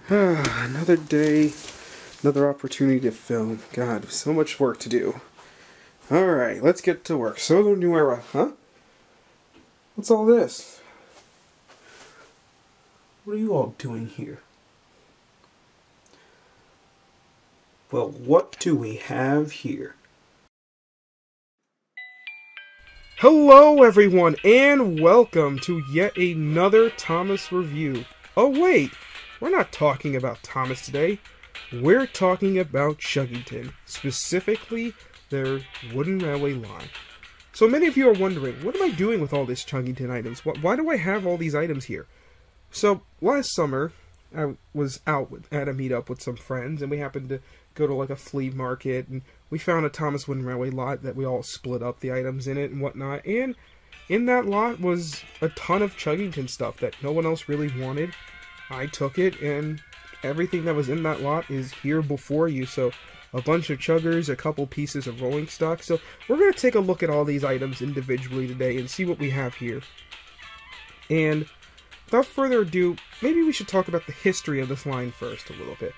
Another day, another opportunity to film. God, so much work to do. Alright, let's get to work. Solo New Era, huh? What's all this? What are you all doing here? Well, what do we have here? Hello everyone, and welcome to yet another Thomas review. Oh wait, we're not talking about Thomas today. We're talking about Chuggington, specifically their wooden railway line. So many of you are wondering, what am I doing with all these Chuggington items? Why do I have all these items here? So last summer, I was out at a meetup with some friends, and we happened to go to like a flea market, and we found a Thomas Wooden Railway lot that we all split up the items in it and whatnot, and in that lot was a ton of Chuggington stuff that no one else really wanted. I took it, and everything that was in that lot is here before you, so a bunch of chuggers, a couple pieces of rolling stock. So we're going to take a look at all these items individually today and see what we have here. And without further ado, maybe we should talk about the history of this line first a little bit.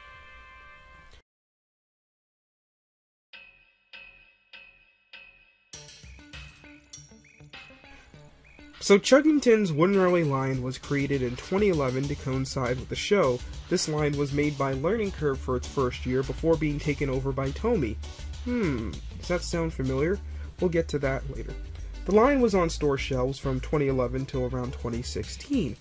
So Chuggington's Wooden Railway line was created in 2011 to coincide with the show. This line was made by Learning Curve for its first year before being taken over by Tomy. Does that sound familiar? We'll get to that later. The line was on store shelves from 2011 till around 2016,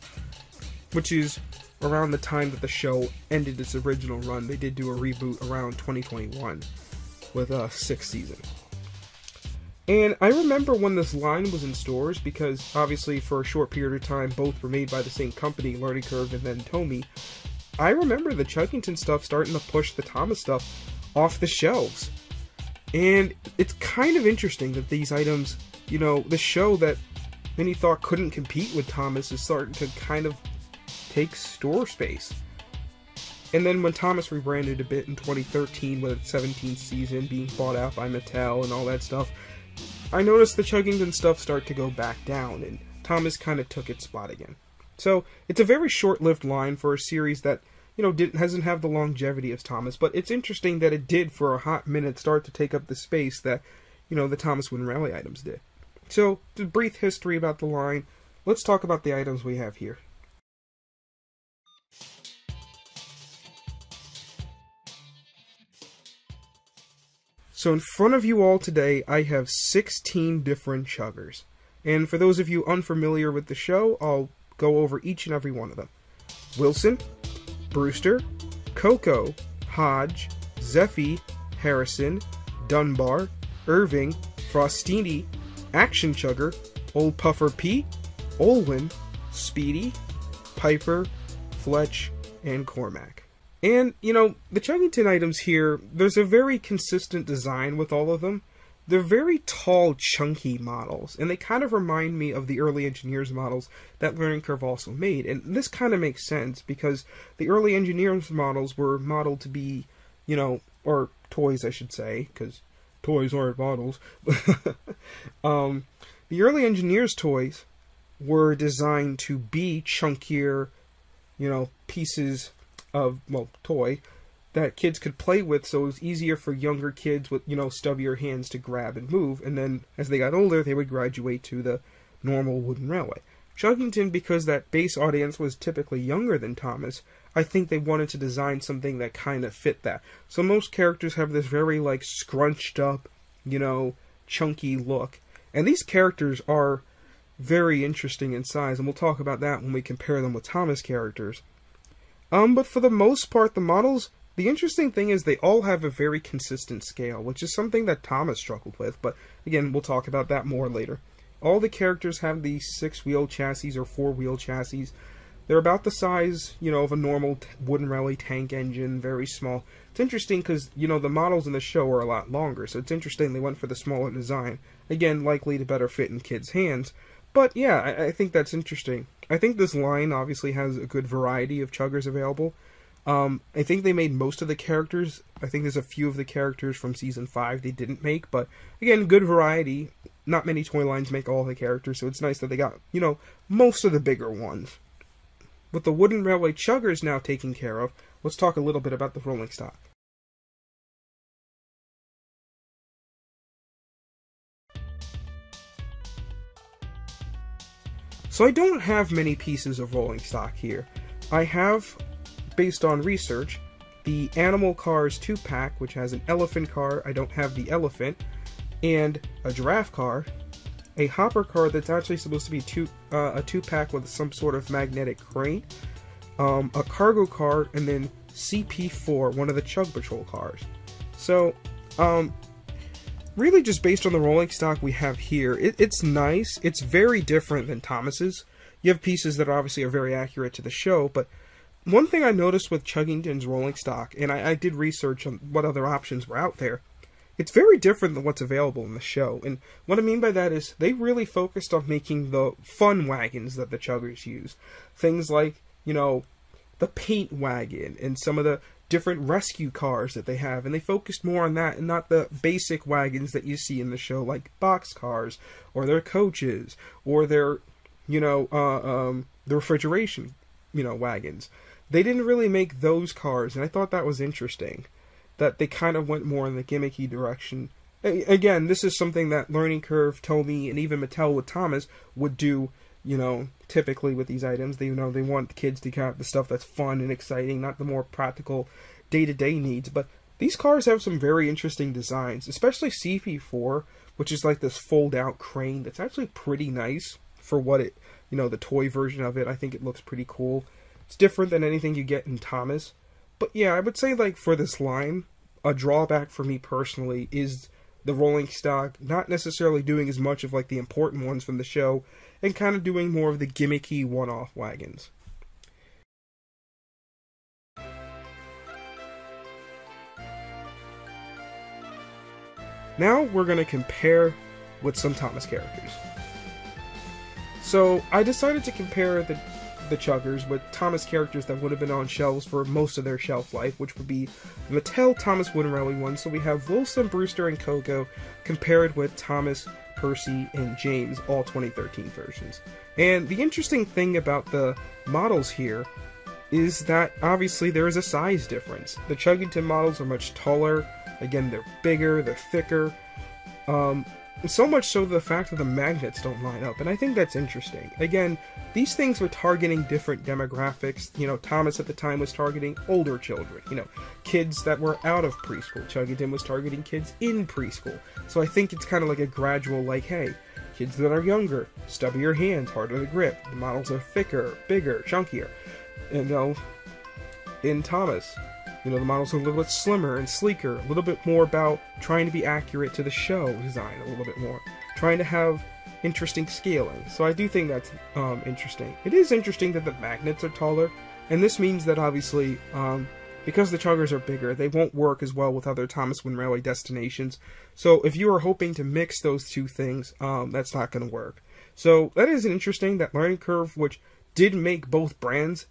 which is around the time that the show ended its original run. They did do a reboot around 2021 with a 6th season. And I remember when this line was in stores, because obviously for a short period of time both were made by the same company, Learning Curve and then Tomy. I remember the Chuggington stuff starting to push the Thomas stuff off the shelves. And it's kind of interesting that these items, you know, the show that many thought couldn't compete with Thomas is starting to kind of take store space. And then when Thomas rebranded a bit in 2013 with its 17th season being bought out by Mattel and all that stuff, I noticed the Chuggington stuff start to go back down, and Thomas kind of took its spot again. So, it's a very short-lived line for a series that, you know, hasn't have the longevity of Thomas, but it's interesting that it did for a hot minute start to take up the space that, you know, the Thomas Wooden Railway items did. So, the brief history about the line, let's talk about the items we have here. So in front of you all today, I have 16 different chuggers. And for those of you unfamiliar with the show, I'll go over each and every one of them. Wilson, Brewster, Coco, Hodge, Zeffy, Harrison, Dunbar, Irving, Frostini, Action Chugger, Old Puffer Pete, Olwyn, Speedy, Piper, Fletch, and Cormac. And, you know, the Chuggington items here, there's a very consistent design with all of them. They're very tall, chunky models, and they kind of remind me of the early Engineers models that Learning Curve also made. And this kind of makes sense, because the early Engineers models were modeled to be, you know, or toys, I should say, because toys aren't models. The early Engineers toys were designed to be chunkier, you know, pieces of, well, toy that kids could play with, so it was easier for younger kids with, you know, stubbier hands to grab and move, and then as they got older they would graduate to the normal wooden railway. Chuggington, because that base audience was typically younger than Thomas, I think they wanted to design something that kind of fit that. So most characters have this very, like, scrunched up, you know, chunky look, and these characters are very interesting in size, and we'll talk about that when we compare them with Thomas characters. But for the most part, the models, the interesting thing is they all have a very consistent scale, which is something that Thomas struggled with, but again, we'll talk about that more later. All the characters have these 6-wheel chassis or 4-wheel chassis. They're about the size, you know, of a normal wooden railway tank engine, very small. It's interesting because, you know, the models in the show are a lot longer, so it's interesting they went for the smaller design. Again, likely to better fit in kids' hands. But yeah, I think that's interesting. I think this line obviously has a good variety of chuggers available. I think they made most of the characters. I think there's a few of the characters from Season 5 they didn't make, but again, good variety. Not many toy lines make all the characters, so it's nice that they got, you know, most of the bigger ones. with the wooden railway chuggers now taken care of, let's talk a little bit about the rolling stock. So I don't have many pieces of rolling stock here. I have, based on research, the Animal Cars 2-pack, which has an elephant car, I don't have the elephant, and a giraffe car, a hopper car that's actually supposed to be a 2-pack with some sort of magnetic crane, a cargo car, and then CP4, one of the Chug Patrol cars. So, really just based on the rolling stock we have here, it's nice. It's very different than Thomas's. You have pieces that obviously are very accurate to the show, but one thing I noticed with Chuggington's rolling stock, and I did research on what other options were out there, it's very different than what's available in the show. And what I mean by that is they really focused on making the fun wagons that the Chuggers use. Things like, you know, the paint wagon and some of the different rescue cars that they have. And they focused more on that and not the basic wagons that you see in the show, like box cars or their coaches or their, you know, the refrigeration, you know, wagons. They didn't really make those cars, and I thought that was interesting, that they kind of went more in the gimmicky direction. Again, this is something that Learning Curve, Tomy, and even Mattel with Thomas would do, you know, typically with these items. They, you know, they want kids to have the stuff that's fun and exciting, not the more practical day-to-day needs. But these cars have some very interesting designs, especially CP4, which is like this fold-out crane that's actually pretty nice for what it, you know, the toy version of it. I think it looks pretty cool. It's different than anything you get in Thomas. But yeah, I would say, like, for this line, a drawback for me personally is the rolling stock not necessarily doing as much of, like, the important ones from the show and kind of doing more of the gimmicky one-off wagons. Now we're going to compare with some Thomas characters. So I decided to compare the Chuggers with Thomas characters that would have been on shelves for most of their shelf life, which would be the Mattel Thomas Wooden Railway ones. So we have Wilson, Brewster, and Coco compared with Thomas, Percy, and James, all 2013 versions. And the interesting thing about the models here is that obviously there is a size difference. The Chuggington models are much taller. Again, they're bigger, they're thicker. So much so the fact that the magnets don't line up, and I think that's interesting. Again, these things were targeting different demographics. You know, Thomas at the time was targeting older children, you know, kids that were out of preschool. Chuggington was targeting kids in preschool. So I think it's kind of like a gradual, like, hey, kids that are younger, stubbier hands, harder to grip. The models are thicker, bigger, chunkier. You know, in Thomas, you know, the models are a little bit slimmer and sleeker, a little bit more about trying to be accurate to the show design, a little bit more, trying to have interesting scaling. So I do think that's interesting. It is interesting that the magnets are taller, and this means that obviously, because the Chuggers are bigger, they won't work as well with other Thomas Wooden Railway destinations. So if you are hoping to mix those two things, that's not going to work. So that is interesting, that Learning Curve, which did make both brands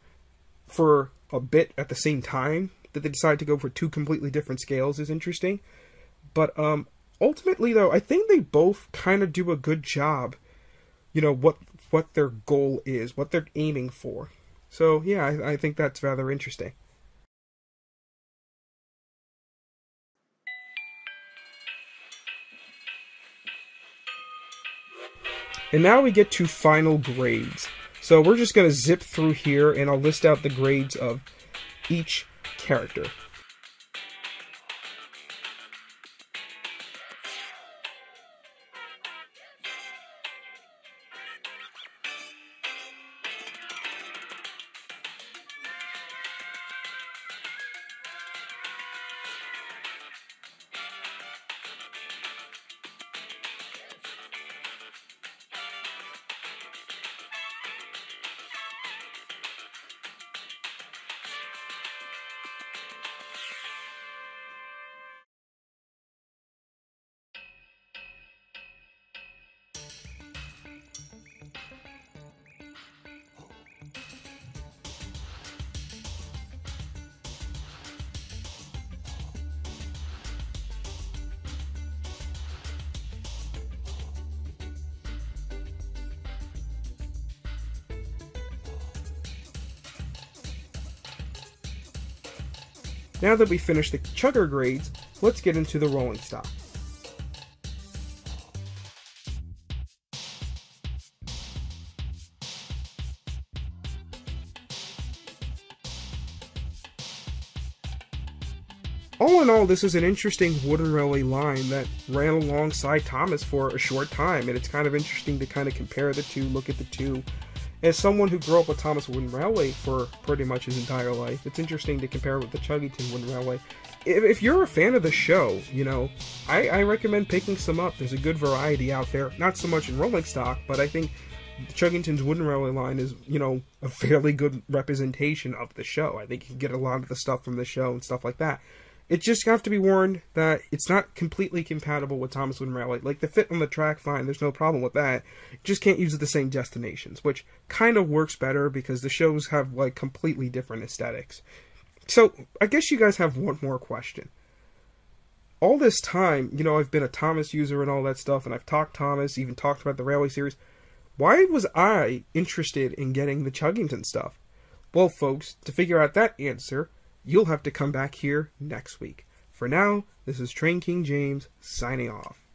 for a bit at the same time, that they decided to go for two completely different scales is interesting. But ultimately, though, I think they both kind of do a good job, you know, what their goal is, what they're aiming for. So, yeah, I think that's rather interesting. And now we get to final grades. So we're just going to zip through here, and I'll list out the grades of each character. Now that we finished the chugger grades, let's get into the rolling stock. All in all, this is an interesting wooden railway line that ran alongside Thomas for a short time, and it's kind of interesting to kind of compare the two, look at the two. As someone who grew up with Thomas Wooden Railway for pretty much his entire life, it's interesting to compare it with the Chuggington Wooden Railway. If you're a fan of the show, you know, I recommend picking some up. There's a good variety out there, not so much in rolling stock, but I think Chuggington's Wooden Railway line is, you know, a fairly good representation of the show. I think you can get a lot of the stuff from the show and stuff like that. It just have to be warned that it's not completely compatible with Thomas Wooden Railway. Like, the fit on the track, fine, there's no problem with that. You just can't use the same destinations, which kind of works better because the shows have, like, completely different aesthetics. So, I guess you guys have one more question. All this time, you know, I've been a Thomas user and all that stuff, and I've talked Thomas, even talked about the Railway series. Why was I interested in getting the Chuggington stuff? Well, folks, to figure out that answer, you'll have to come back here next week. For now, this is Train King James, signing off.